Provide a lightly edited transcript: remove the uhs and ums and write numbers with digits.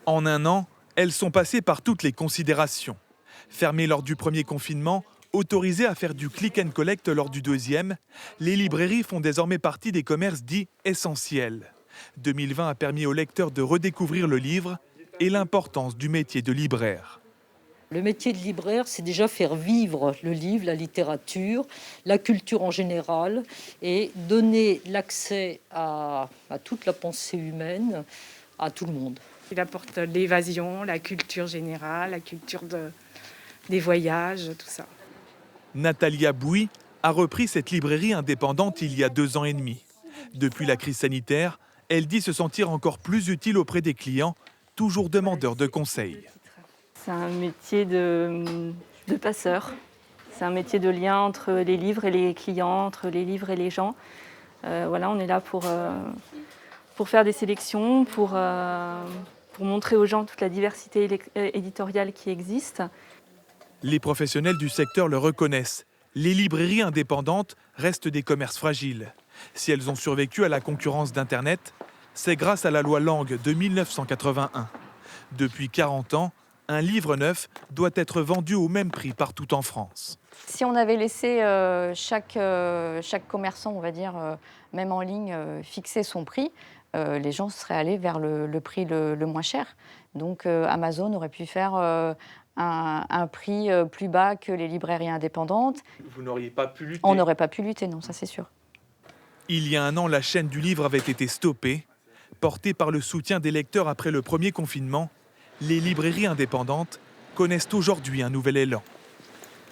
En un an, elles sont passées par toutes les considérations. Fermées lors du premier confinement, autorisées à faire du click and collect lors du deuxième, les librairies font désormais partie des commerces dits essentiels. 2020 a permis aux lecteurs de redécouvrir le livre et l'importance du métier de libraire. Le métier de libraire, c'est déjà faire vivre le livre, la littérature, la culture en général, et donner l'accès à toute la pensée humaine à tout le monde. Il apporte l'évasion, la culture générale, la culture des voyages, tout ça. Natalia Bouy a repris cette librairie indépendante il y a 2 ans et demi. Depuis la crise sanitaire, elle dit se sentir encore plus utile auprès des clients, toujours demandeurs de conseils. C'est un métier de passeur. C'est un métier de lien entre les livres et les clients, entre les livres et les gens. Voilà, on est là pour faire des sélections, pour montrer aux gens toute la diversité éditoriale qui existe. Les professionnels du secteur le reconnaissent. Les librairies indépendantes restent des commerces fragiles. Si elles ont survécu à la concurrence d'Internet, c'est grâce à la loi Lang de 1981. Depuis 40 ans, un livre neuf doit être vendu au même prix partout en France. Si on avait laissé chaque commerçant, on va dire, même en ligne, fixer son prix, les gens seraient allés vers le prix le moins cher. Donc Amazon aurait pu faire un prix plus bas que les librairies indépendantes. Vous n'auriez pas pu lutter? On n'aurait pas pu lutter, non, ça c'est sûr. Il y a un an, la chaîne du livre avait été stoppée. Portée par le soutien des lecteurs après le premier confinement, les librairies indépendantes connaissent aujourd'hui un nouvel élan.